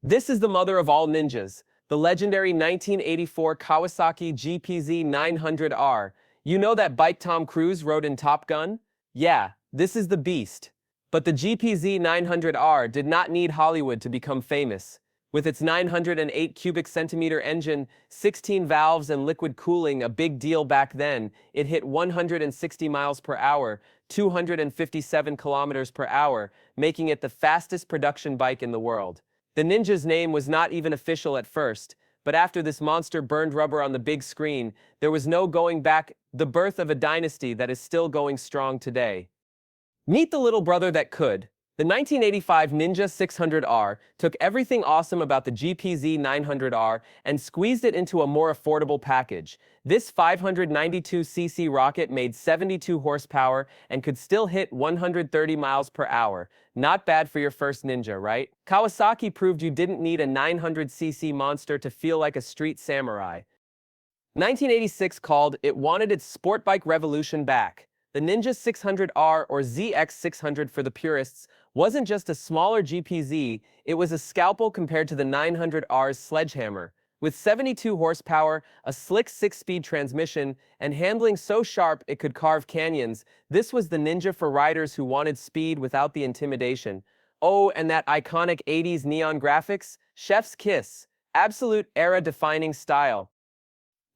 This is the mother of all ninjas, the legendary 1984 Kawasaki GPZ 900R. You know that bike Tom Cruise rode in Top Gun? Yeah, this is the beast. But the GPZ 900R did not need Hollywood to become famous. With its 908 cubic centimeter engine, 16 valves and liquid cooling, a big deal back then, it hit 160 miles per hour, 257 kilometers per hour, making it the fastest production bike in the world. The Ninja's name was not even official at first, but after this monster burned rubber on the big screen, there was no going back, the birth of a dynasty that is still going strong today. Meet the little brother that could. The 1985 Ninja 600R took everything awesome about the GPZ 900R and squeezed it into a more affordable package. This 592cc rocket made 72 horsepower and could still hit 130 miles per hour. Not bad for your first Ninja, right? Kawasaki proved you didn't need a 900cc monster to feel like a street samurai. 1986 called it wanted its sport bike revolution back. The Ninja 600R, or ZX600 for the purists, wasn't just a smaller GPZ, it was a scalpel compared to the 900R's sledgehammer. With 72 horsepower, a slick 6-speed transmission, and handling so sharp it could carve canyons, this was the Ninja for riders who wanted speed without the intimidation. Oh, and that iconic 80s neon graphics? Chef's kiss. Absolute era-defining style.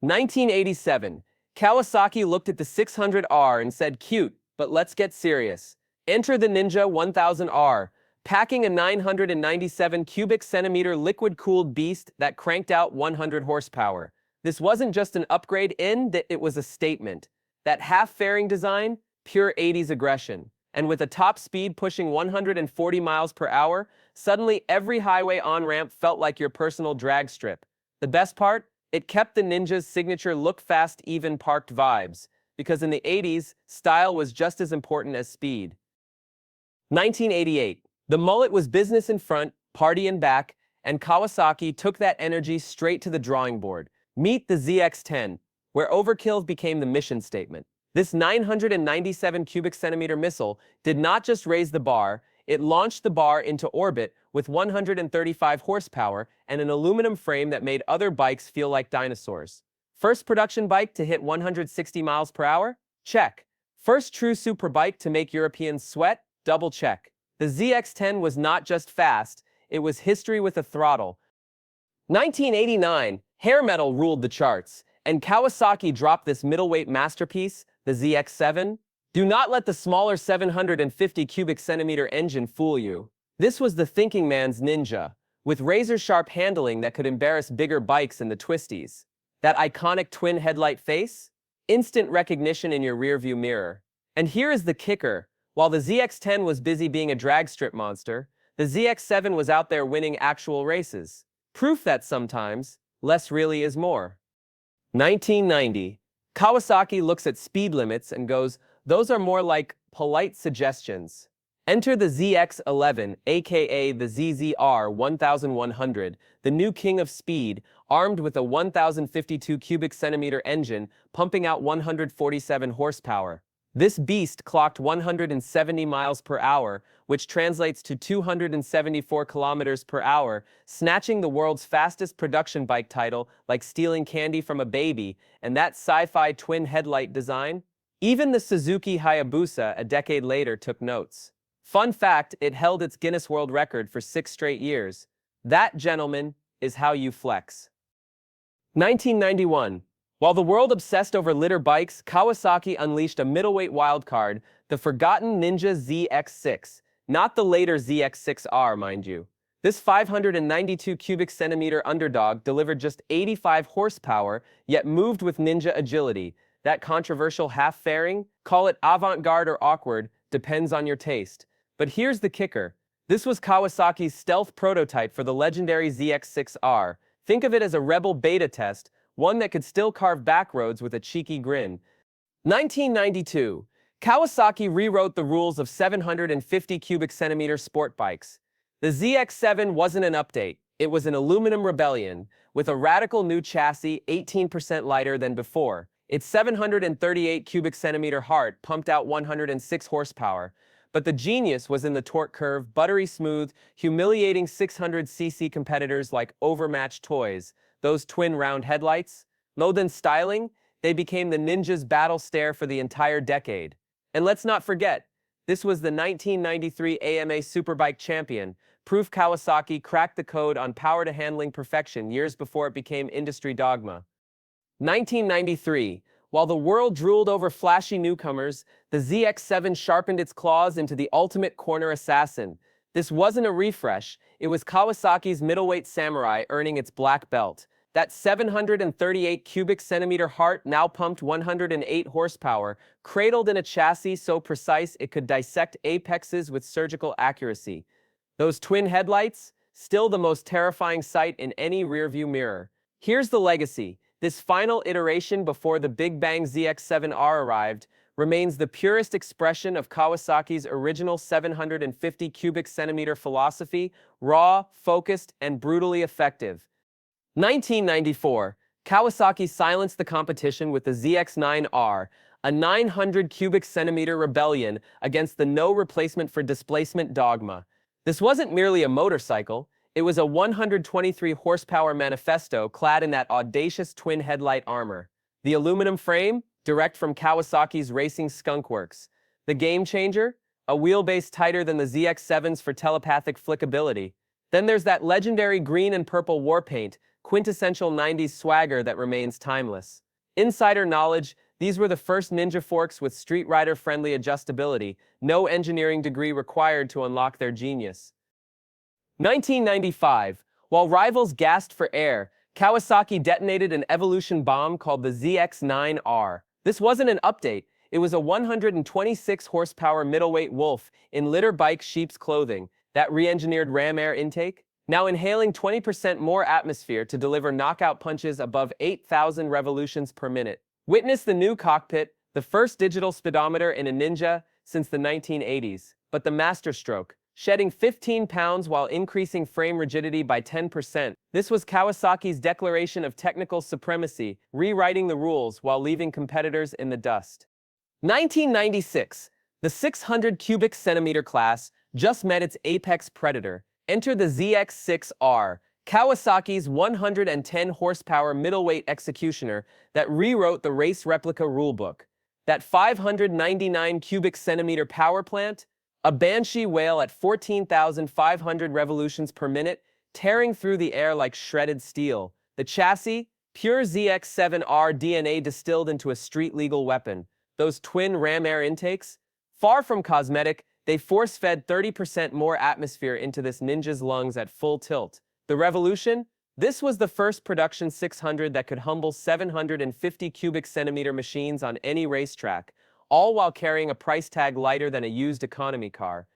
1987. Kawasaki looked at the 600R and said, "Cute, but let's get serious." Enter the Ninja 1000R, packing a 997 cubic centimeter liquid-cooled beast that cranked out 100 horsepower. This wasn't just an upgrade it was a statement. That half-fairing design, pure 80s aggression. And with a top speed pushing 140 miles per hour, suddenly every highway on-ramp felt like your personal drag strip. The best part? It kept the Ninja's signature look fast, even parked vibes, because in the 80s, style was just as important as speed. 1988. The mullet was business in front, party in back, and Kawasaki took that energy straight to the drawing board. Meet the ZX-10, where overkill became the mission statement. This 997 cubic centimeter missile did not just raise the bar, it launched the bar into orbit with 135 horsepower and an aluminum frame that made other bikes feel like dinosaurs. First production bike to hit 160 miles per hour? Check. First true superbike to make Europeans sweat? Double check. The ZX-10 was not just fast, it was history with a throttle. 1989, hair metal ruled the charts, and Kawasaki dropped this middleweight masterpiece, the ZX-7. Do not let the smaller 750 cubic centimeter engine fool you. This was the thinking man's Ninja, with razor-sharp handling that could embarrass bigger bikes in the twisties. That iconic twin headlight face? Instant recognition in your rearview mirror. And here is the kicker. While the ZX-10 was busy being a drag strip monster, the ZX-7 was out there winning actual races. Proof that sometimes, less really is more. 1990. Kawasaki looks at speed limits and goes, "Those are more like polite suggestions." Enter the ZX-11, aka the ZZR 1100, the new king of speed, armed with a 1052 cubic centimeter engine, pumping out 147 horsepower. This beast clocked 170 miles per hour, which translates to 274 kilometers per hour, snatching the world's fastest production bike title like stealing candy from a baby, and that sci-fi twin headlight design? Even the Suzuki Hayabusa a decade later took notes. Fun fact, it held its Guinness World Record for 6 straight years. That, gentlemen, is how you flex. 1991. While the world obsessed over litter bikes, Kawasaki unleashed a middleweight wildcard, the forgotten Ninja ZX6, not the later ZX6R, mind you. This 592 cubic centimeter underdog delivered just 85 horsepower, yet moved with ninja agility. That controversial half-fairing? Call it avant-garde or awkward, depends on your taste. But here's the kicker. This was Kawasaki's stealth prototype for the legendary ZX6R. Think of it as a rebel beta test, one that could still carve back roads with a cheeky grin. 1992. Kawasaki rewrote the rules of 750 cubic centimeter sport bikes. The ZX-7 wasn't an update, it was an aluminum rebellion, with a radical new chassis 18% lighter than before. Its 738 cubic centimeter heart pumped out 106 horsepower, But the genius was in the torque curve, buttery smooth, humiliating 600cc competitors like overmatched toys. Those twin round headlights? More than styling, they became the Ninja's battle stare for the entire decade. And let's not forget, this was the 1993 AMA Superbike champion. Proof Kawasaki cracked the code on power-to-handling perfection years before it became industry dogma. 1993. While the world drooled over flashy newcomers, the ZX7 sharpened its claws into the ultimate corner assassin. This wasn't a refresh, it was Kawasaki's middleweight samurai earning its black belt. That 738 cubic centimeter heart now pumped 108 horsepower, cradled in a chassis so precise it could dissect apexes with surgical accuracy. Those twin headlights? Still the most terrifying sight in any rearview mirror. Here's the legacy. This final iteration before the Big Bang ZX7R arrived remains the purest expression of Kawasaki's original 750 cubic centimeter philosophy, raw, focused, and brutally effective. 1994. Kawasaki silenced the competition with the ZX9R, a 900 cubic centimeter rebellion against the no replacement for displacement dogma. This wasn't merely a motorcycle, it was a 123 horsepower manifesto clad in that audacious twin headlight armor. The aluminum frame? Direct from Kawasaki's racing skunkworks. The game changer? A wheelbase tighter than the ZX7's for telepathic flickability. Then there's that legendary green and purple war paint, quintessential 90s swagger that remains timeless. Insider knowledge, these were the first Ninja forks with Street Rider-friendly adjustability, no engineering degree required to unlock their genius. 1995. While rivals gasped for air, Kawasaki detonated an evolution bomb called the ZX9R. This wasn't an update, it was a 126 horsepower middleweight wolf in litter bike sheep's clothing, that re-engineered ram air intake, now inhaling 20% more atmosphere to deliver knockout punches above 8,000 revolutions per minute. Witness the new cockpit, the first digital speedometer in a Ninja since the 1980s, but the masterstroke, shedding 15 pounds while increasing frame rigidity by 10%. This was Kawasaki's declaration of technical supremacy, rewriting the rules while leaving competitors in the dust. 1996. The 600 cubic centimeter class just met its apex predator. Enter the ZX6R, Kawasaki's 110 horsepower middleweight executioner that rewrote the race replica rulebook. That 599 cubic centimeter power plant? A banshee whale at 14,500 revolutions per minute, tearing through the air like shredded steel. The chassis? Pure ZX7R DNA distilled into a street-legal weapon. Those twin ram air intakes? Far from cosmetic, they force-fed 30% more atmosphere into this Ninja's lungs at full tilt. The revolution? This was the first production 600 that could humble 750 cubic centimeter machines on any racetrack, all while carrying a price tag lighter than a used economy car.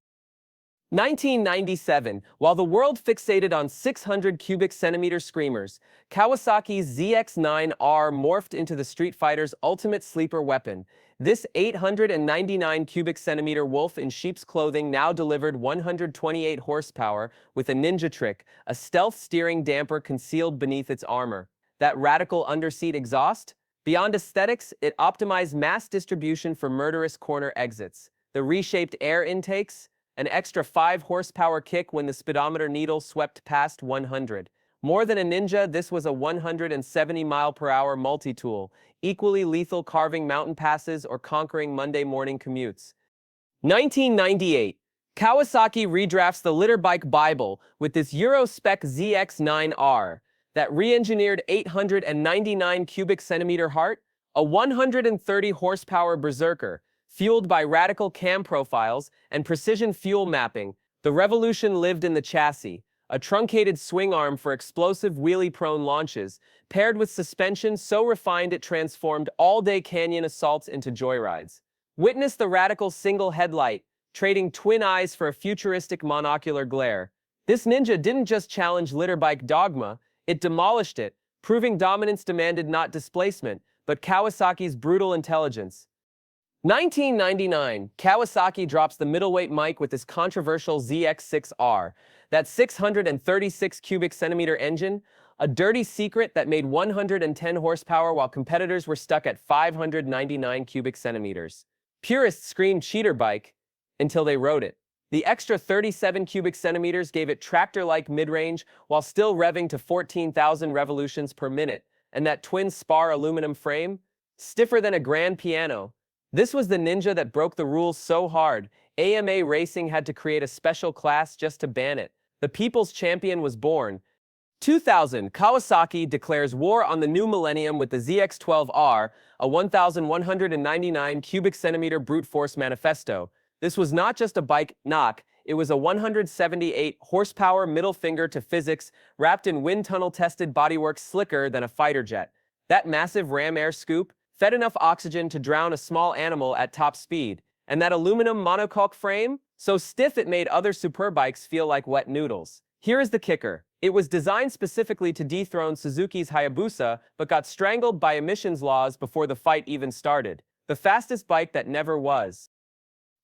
1997. While the world fixated on 600 cubic centimeter screamers, Kawasaki's ZX9R morphed into the Street Fighter's ultimate sleeper weapon. This 899 cubic centimeter wolf in sheep's clothing now delivered 128 horsepower with a ninja trick, a stealth steering damper concealed beneath its armor. That radical underseat exhaust? Beyond aesthetics, it optimized mass distribution for murderous corner exits. The reshaped air intakes? An extra 5 horsepower kick when the speedometer needle swept past 100. More than a Ninja, this was a 170 mile/hour multi-tool, equally lethal carving mountain passes or conquering Monday morning commutes. 1998. Kawasaki redrafts the litter bike Bible with this Euro-spec ZX9R. That re-engineered 899 cubic centimeter heart, a 130 horsepower berserker, fueled by radical cam profiles and precision fuel mapping. The revolution lived in the chassis, a truncated swing arm for explosive wheelie-prone launches, paired with suspension so refined it transformed all-day canyon assaults into joyrides. Witness the radical single headlight, trading twin eyes for a futuristic monocular glare. This Ninja didn't just challenge litter bike dogma, it demolished it, proving dominance demanded not displacement, but Kawasaki's brutal intelligence. 1999. Kawasaki drops the middleweight mic with this controversial ZX6R, that 636 cubic centimeter engine, a dirty secret that made 110 horsepower while competitors were stuck at 599 cubic centimeters. Purists screamed cheater bike. until they rode it. The extra 37 cubic centimeters gave it tractor-like mid-range while still revving to 14,000 revolutions per minute, and that twin spar aluminum frame? Stiffer than a grand piano. This was the Ninja that broke the rules so hard, AMA Racing had to create a special class just to ban it. The People's Champion was born. 2000, Kawasaki declares war on the new millennium with the ZX-12R, a 1,199 cubic centimeter brute force manifesto. This was not just a bike knock, it was a 178 horsepower middle finger to physics wrapped in wind tunnel tested bodywork slicker than a fighter jet. That massive ram air scoop fed enough oxygen to drown a small animal at top speed. And that aluminum monocoque frame? So stiff it made other superbikes feel like wet noodles. Here is the kicker. It was designed specifically to dethrone Suzuki's Hayabusa, but got strangled by emissions laws before the fight even started. The fastest bike that never was.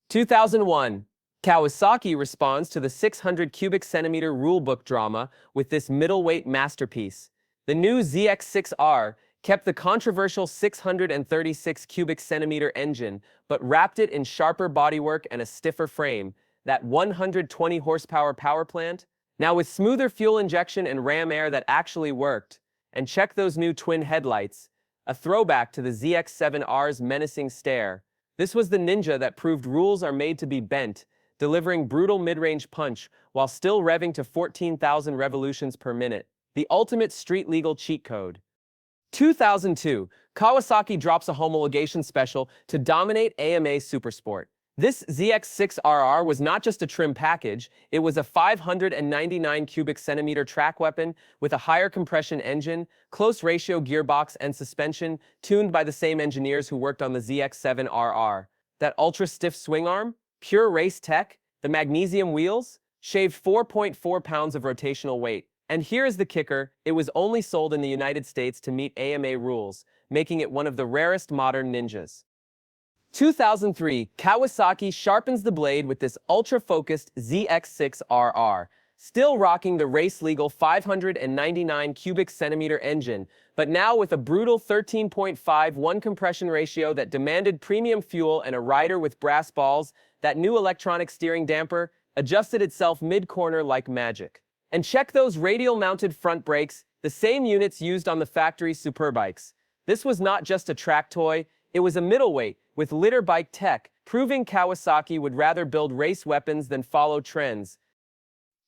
2001. Kawasaki responds to the 600 cubic centimeter rulebook drama with this middleweight masterpiece. The new ZX6R kept the controversial 636 cubic centimeter engine, but wrapped it in sharper bodywork and a stiffer frame. That 120 horsepower power plant? Now with smoother fuel injection and ram air that actually worked. And check those new twin headlights. A throwback to the ZX7R's menacing stare. This was the Ninja that proved rules are made to be bent, delivering brutal mid-range punch while still revving to 14,000 revolutions per minute. The ultimate street-legal cheat code. 2002, Kawasaki drops a homologation special to dominate AMA Supersport. This ZX6RR was not just a trim package, it was a 599 cubic centimeter track weapon with a higher compression engine, close ratio gearbox and suspension, tuned by the same engineers who worked on the ZX7RR. That ultra-stiff swing arm? Pure race tech? The magnesium wheels? Shaved 4.4 pounds of rotational weight. And here is the kicker, it was only sold in the United States to meet AMA rules, making it one of the rarest modern Ninjas. 2003, Kawasaki sharpens the blade with this ultra-focused ZX6RR, still rocking the race-legal 599 cubic centimeter engine, but now with a brutal 13.51 compression ratio that demanded premium fuel and a rider with brass balls. That new electronic steering damper adjusted itself mid-corner like magic. And check those radial-mounted front brakes, the same units used on the factory Superbikes. This was not just a track toy, it was a middleweight with litter bike tech, proving Kawasaki would rather build race weapons than follow trends.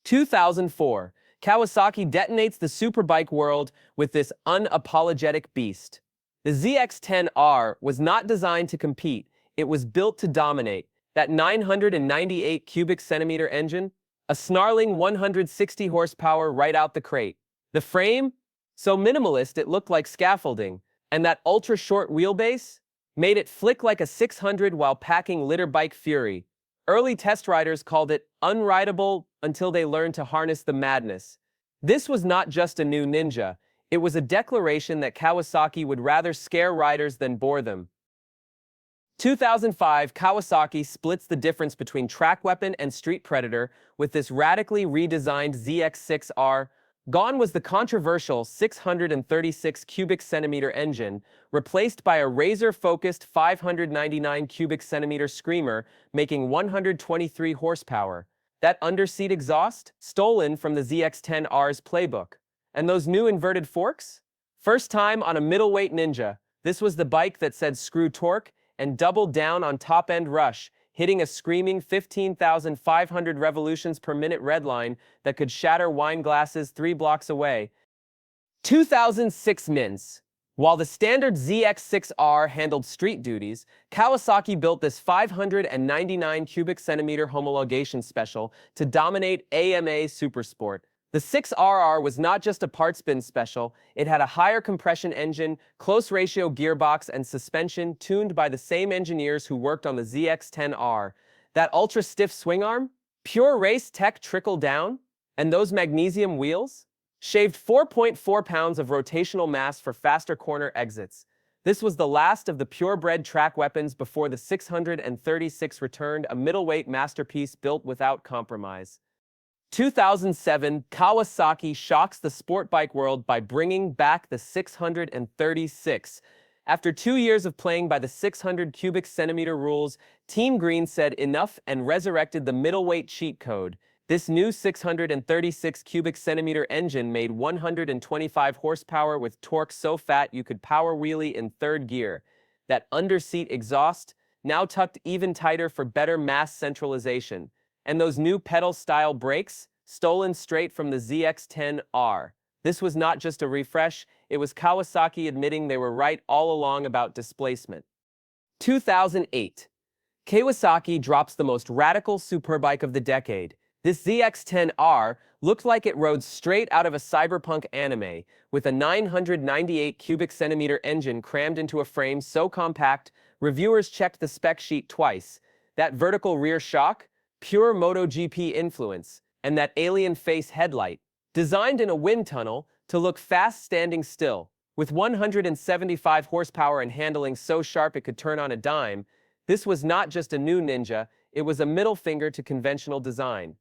2004, Kawasaki detonates the Superbike world with this unapologetic beast. The ZX-10R was not designed to compete, it was built to dominate. That 998 cubic centimeter engine? A snarling 160 horsepower right out the crate. The frame? So minimalist it looked like scaffolding. And that ultra-short wheelbase? Made it flick like a 600 while packing litter bike fury. Early test riders called it unrideable until they learned to harness the madness. This was not just a new Ninja, it was a declaration that Kawasaki would rather scare riders than bore them. 2005, Kawasaki splits the difference between track weapon and street predator with this radically redesigned ZX6R. Gone was the controversial 636 cubic centimeter engine, replaced by a razor-focused 599 cubic centimeter screamer, making 123 horsepower. That underseat exhaust? Stolen from the ZX-10R's playbook. And those new inverted forks? First time on a middleweight Ninja, this was the bike that said screw torque and doubled down on top-end rush, hitting a screaming 15,500 revolutions per minute redline that could shatter wine glasses 3 blocks away. 2006 mints. While the standard ZX6R handled street duties, Kawasaki built this 599 cubic centimeter homologation special to dominate AMA Supersport. The 6RR was not just a parts bin special, it had a higher compression engine, close ratio gearbox and suspension tuned by the same engineers who worked on the ZX-10R. That ultra-stiff swing arm? Pure race tech trickled down? And those magnesium wheels? Shaved 4.4 pounds of rotational mass for faster corner exits. This was the last of the purebred track weapons before the 636 returned, a middleweight masterpiece built without compromise. 2007, Kawasaki shocks the sport bike world by bringing back the 636. After 2 years of playing by the 600 cubic centimeter rules, Team Green said enough and resurrected the middleweight cheat code. This new 636 cubic centimeter engine made 125 horsepower with torque so fat you could power wheelie in third gear. That underseat exhaust, now tucked even tighter for better mass centralization. And those new pedal-style brakes, stolen straight from the ZX-10R. This was not just a refresh, it was Kawasaki admitting they were right all along about displacement. 2008. Kawasaki drops the most radical superbike of the decade. This ZX-10R looked like it rode straight out of a cyberpunk anime, with a 998 cubic centimeter engine crammed into a frame so compact, reviewers checked the spec sheet twice. That vertical rear shock? Pure MotoGP influence. And that alien face headlight, designed in a wind tunnel to look fast standing still. With 175 horsepower and handling so sharp it could turn on a dime, this was not just a new Ninja, it was a middle finger to conventional design.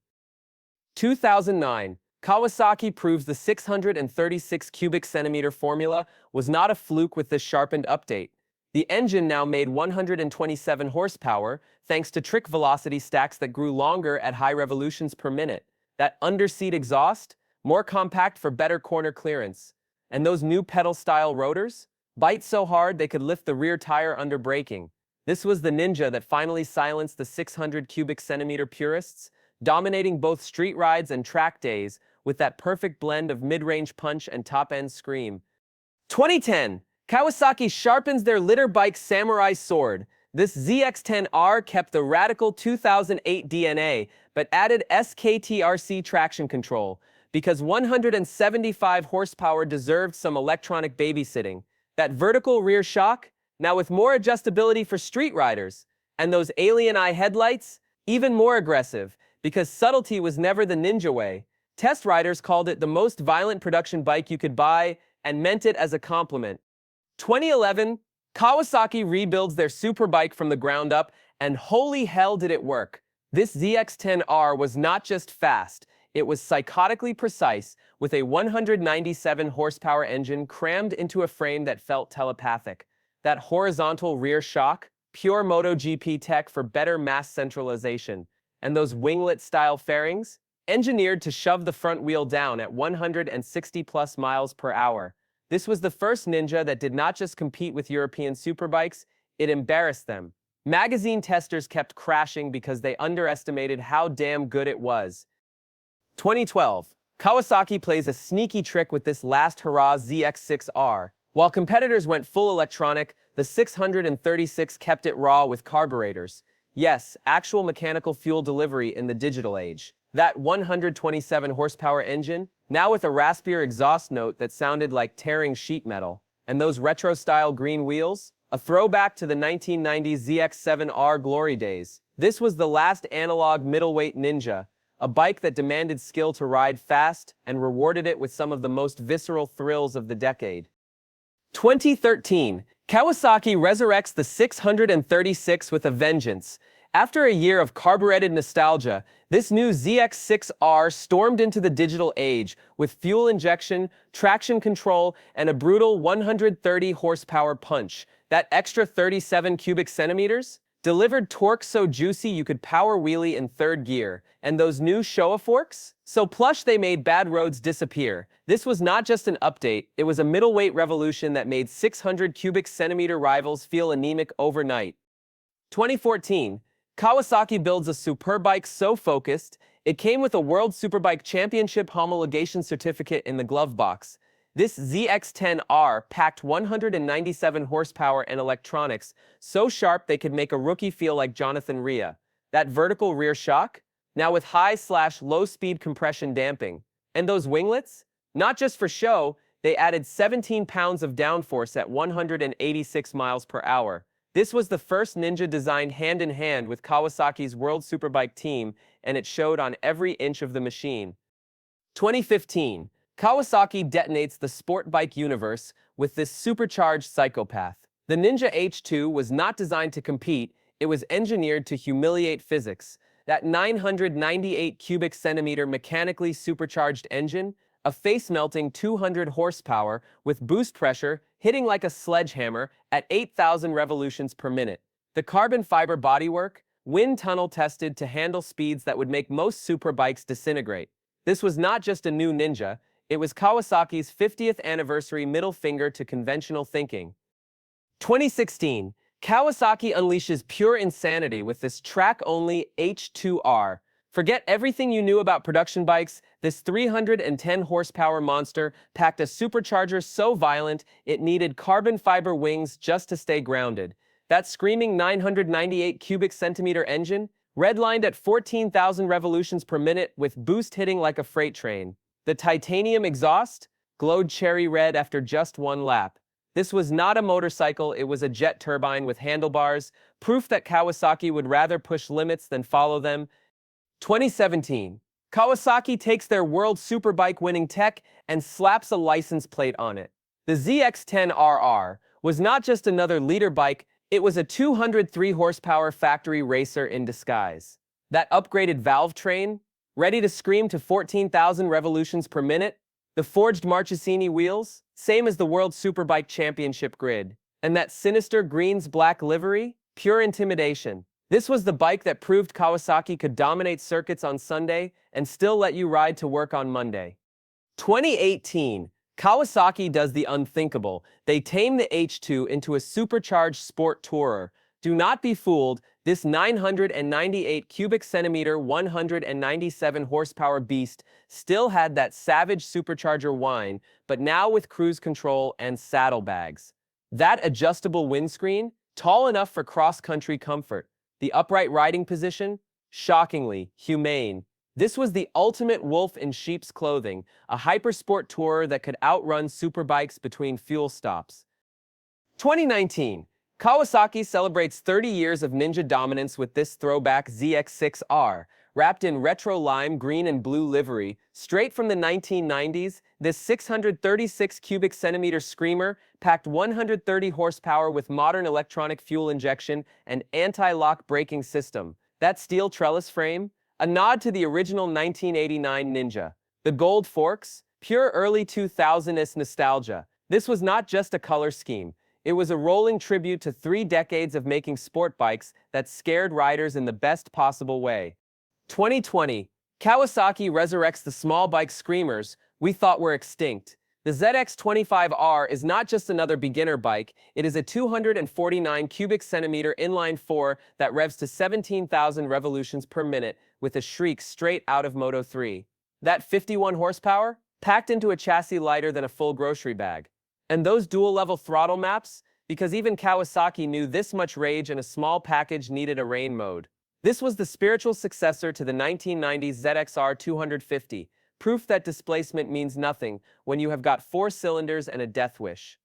2009. Kawasaki proves the 636 cubic centimeter formula was not a fluke with this sharpened update. The engine now made 127 horsepower, thanks to trick velocity stacks that grew longer at high revolutions per minute. That underseat exhaust, more compact for better corner clearance. And those new pedal-style rotors? Bite so hard they could lift the rear tire under braking. This was the Ninja that finally silenced the 600 cubic centimeter purists, dominating both street rides and track days with that perfect blend of mid-range punch and top-end scream. 2010. Kawasaki sharpens their litter bike samurai sword. This ZX-10R kept the radical 2008 DNA, but added SKTRC traction control, because 175 horsepower deserved some electronic babysitting. That vertical rear shock, now with more adjustability for street riders. And those alien eye headlights, even more aggressive, because subtlety was never the Ninja way. Test riders called it the most violent production bike you could buy, and meant it as a compliment. 2011, Kawasaki rebuilds their Superbike from the ground up, and holy hell did it work. This ZX-10R was not just fast, it was psychotically precise, with a 197 horsepower engine crammed into a frame that felt telepathic. That horizontal rear shock, pure MotoGP tech for better mass centralization. And those winglet-style fairings, engineered to shove the front wheel down at 160 plus miles per hour. This was the first Ninja that did not just compete with European superbikes, it embarrassed them. Magazine testers kept crashing because they underestimated how damn good it was. 2012. Kawasaki plays a sneaky trick with this last hurrah ZX-6R. While competitors went full electronic, the 636 kept it raw with carburetors. Yes, actual mechanical fuel delivery in the digital age. That 127 horsepower engine, now with a raspier exhaust note that sounded like tearing sheet metal. And those retro-style green wheels? A throwback to the 1990s ZX-7R glory days. This was the last analog middleweight Ninja, a bike that demanded skill to ride fast and rewarded it with some of the most visceral thrills of the decade. 2013. Kawasaki resurrects the 636 with a vengeance. After a year of carbureted nostalgia, this new ZX-6R stormed into the digital age with fuel injection, traction control, and a brutal 130 horsepower punch. That extra 37 cubic centimeters delivered torque so juicy you could power wheelie in third gear. And those new Showa forks? So plush they made bad roads disappear. This was not just an update, it was a middleweight revolution that made 600 cubic centimeter rivals feel anemic overnight. 2014. Kawasaki builds a Superbike so focused, it came with a World Superbike Championship homologation certificate in the glove box. This ZX-10R packed 197 horsepower and electronics, so sharp they could make a rookie feel like Jonathan Rea. That vertical rear shock? Now with high/low speed compression damping. And those winglets? Not just for show, they added 17 pounds of downforce at 186 miles per hour. This was the first Ninja designed hand-in-hand with Kawasaki's World Superbike team, and it showed on every inch of the machine. 2015. Kawasaki detonates the sportbike universe with this supercharged psychopath. The Ninja H2 was not designed to compete, it was engineered to humiliate physics. That 998 cubic centimeter mechanically supercharged engine, a face-melting 200 horsepower with boost pressure hitting like a sledgehammer at 8,000 revolutions per minute. The carbon fiber bodywork, wind tunnel tested to handle speeds that would make most superbikes disintegrate. This was not just a new Ninja, it was Kawasaki's 50th anniversary middle finger to conventional thinking. 2016, Kawasaki unleashes pure insanity with this track-only H2R. Forget everything you knew about production bikes, this 310 horsepower monster packed a supercharger so violent it needed carbon fiber wings just to stay grounded. That screaming 998 cubic centimeter engine, redlined at 14,000 revolutions per minute with boost hitting like a freight train. The titanium exhaust glowed cherry red after just one lap. This was not a motorcycle, it was a jet turbine with handlebars, proof that Kawasaki would rather push limits than follow them. 2017. Kawasaki takes their World Superbike winning tech and slaps a license plate on it. The ZX-10RR was not just another leader bike, it was a 203 horsepower factory racer in disguise. That upgraded valve train, ready to scream to 14,000 revolutions per minute, the forged Marchesini wheels, same as the World Superbike Championship grid, and that sinister greens-black livery, pure intimidation. This was the bike that proved Kawasaki could dominate circuits on Sunday and still let you ride to work on Monday. 2018. Kawasaki does the unthinkable. They tame the H2 into a supercharged sport tourer. Do not be fooled, this 998 cubic centimeter, 197 horsepower beast still had that savage supercharger whine, but now with cruise control and saddlebags. That adjustable windscreen, tall enough for cross-country comfort. The upright riding position, shockingly humane. This was the ultimate wolf in sheep's clothing, a hypersport tourer that could outrun superbikes between fuel stops. 2019. Kawasaki celebrates 30 years of Ninja dominance with this throwback ZX6R. Wrapped in retro lime green and blue livery, straight from the 1990s, this 636 cubic centimeter screamer packed 130 horsepower with modern electronic fuel injection and anti-lock braking system. That steel trellis frame, a nod to the original 1989 Ninja. The gold forks, pure early 2000s nostalgia. This was not just a color scheme. It was a rolling tribute to 3 decades of making sport bikes that scared riders in the best possible way. 2020. Kawasaki resurrects the small bike screamers we thought were extinct. The ZX25R is not just another beginner bike, it is a 249 cubic centimeter inline 4 that revs to 17,000 revolutions per minute with a shriek straight out of Moto3. That 51 horsepower, packed into a chassis lighter than a full grocery bag. And those dual-level throttle maps, because even Kawasaki knew this much rage in a small package needed a rain mode. This was the spiritual successor to the 1990s ZXR 250, proof that displacement means nothing when you have got 4 cylinders and a death wish.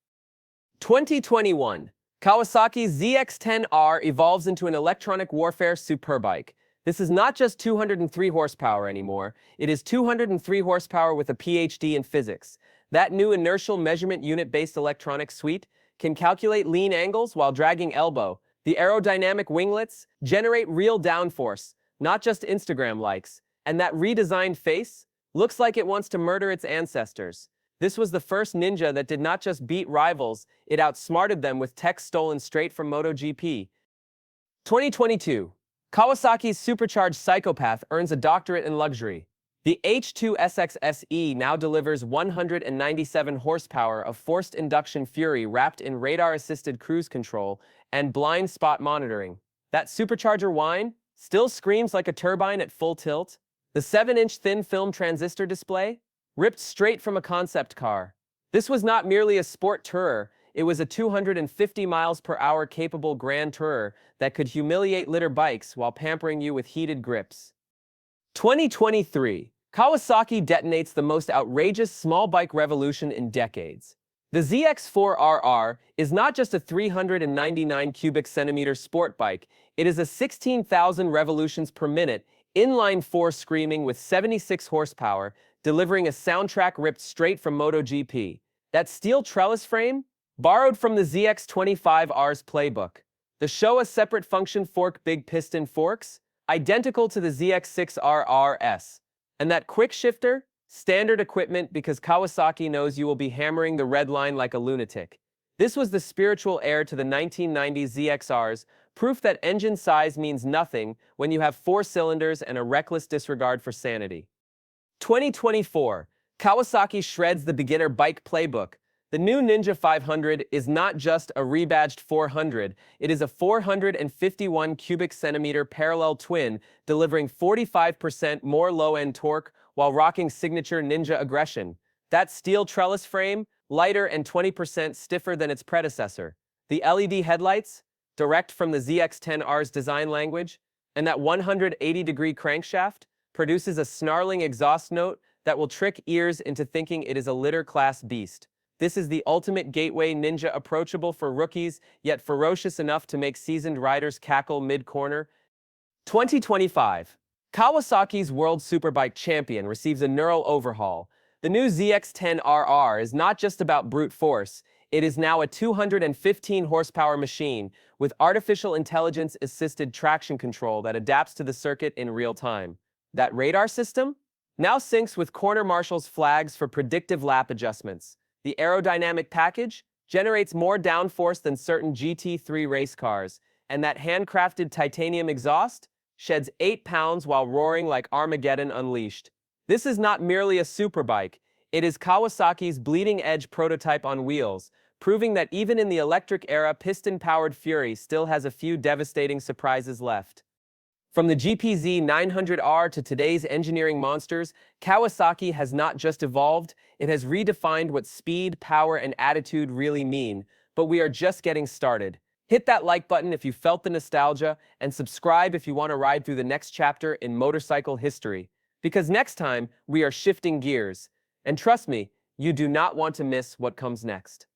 2021. Kawasaki's ZX-10R evolves into an electronic warfare superbike. This is not just 203 horsepower anymore, it is 203 horsepower with a PhD in physics. That new inertial measurement unit-based electronic suite can calculate lean angles while dragging elbow. The aerodynamic winglets generate real downforce, not just Instagram likes. And that redesigned face looks like it wants to murder its ancestors. This was the first Ninja that did not just beat rivals, it outsmarted them with tech stolen straight from MotoGP. 2022. Kawasaki's supercharged psychopath earns a doctorate in luxury. The H2 SX SE now delivers 197 horsepower of forced induction fury wrapped in radar-assisted cruise control and blind spot monitoring. That supercharger whine still screams like a turbine at full tilt. The 7-inch thin film transistor display, ripped straight from a concept car. This was not merely a sport tourer, it was a 250 miles per hour capable grand tourer that could humiliate litter bikes while pampering you with heated grips. 2023. Kawasaki detonates the most outrageous small bike revolution in decades. The ZX4RR is not just a 399 cubic centimeter sport bike, it is a 16,000 revolutions per minute, inline 4 screaming with 76 horsepower, delivering a soundtrack ripped straight from MotoGP. That steel trellis frame? Borrowed from the ZX25R's playbook. The Showa separate function fork big piston forks? Identical to the ZX6RRS. And that quick shifter? Standard equipment because Kawasaki knows you will be hammering the red line like a lunatic. This was the spiritual heir to the 1990s ZXRs, proof that engine size means nothing when you have 4 cylinders and a reckless disregard for sanity. 2024, Kawasaki shreds the beginner bike playbook. The new Ninja 500 is not just a rebadged 400, it is a 451 cubic centimeter parallel twin, delivering 45% more low-end torque while rocking signature Ninja aggression. That steel trellis frame, lighter and 20% stiffer than its predecessor. The LED headlights, direct from the ZX-10R's design language, and that 180-degree crankshaft produces a snarling exhaust note that will trick ears into thinking it is a litter-class beast. This is the ultimate gateway Ninja, approachable for rookies, yet ferocious enough to make seasoned riders cackle mid-corner. 2025. Kawasaki's World Superbike champion receives a neural overhaul. The new ZX-10RR is not just about brute force, it is now a 215 horsepower machine with artificial intelligence-assisted traction control that adapts to the circuit in real time. That radar system now syncs with corner marshal's flags for predictive lap adjustments. The aerodynamic package generates more downforce than certain GT3 race cars, and that handcrafted titanium exhaust sheds 8 pounds while roaring like Armageddon unleashed. This is not merely a superbike, it is Kawasaki's bleeding-edge prototype on wheels, proving that even in the electric era, piston-powered fury still has a few devastating surprises left. From the GPZ 900R to today's engineering monsters, Kawasaki has not just evolved, it has redefined what speed, power, and attitude really mean. But we are just getting started. Hit that like button if you felt the nostalgia, and subscribe if you want to ride through the next chapter in motorcycle history. Because next time, we are shifting gears. And trust me, you do not want to miss what comes next.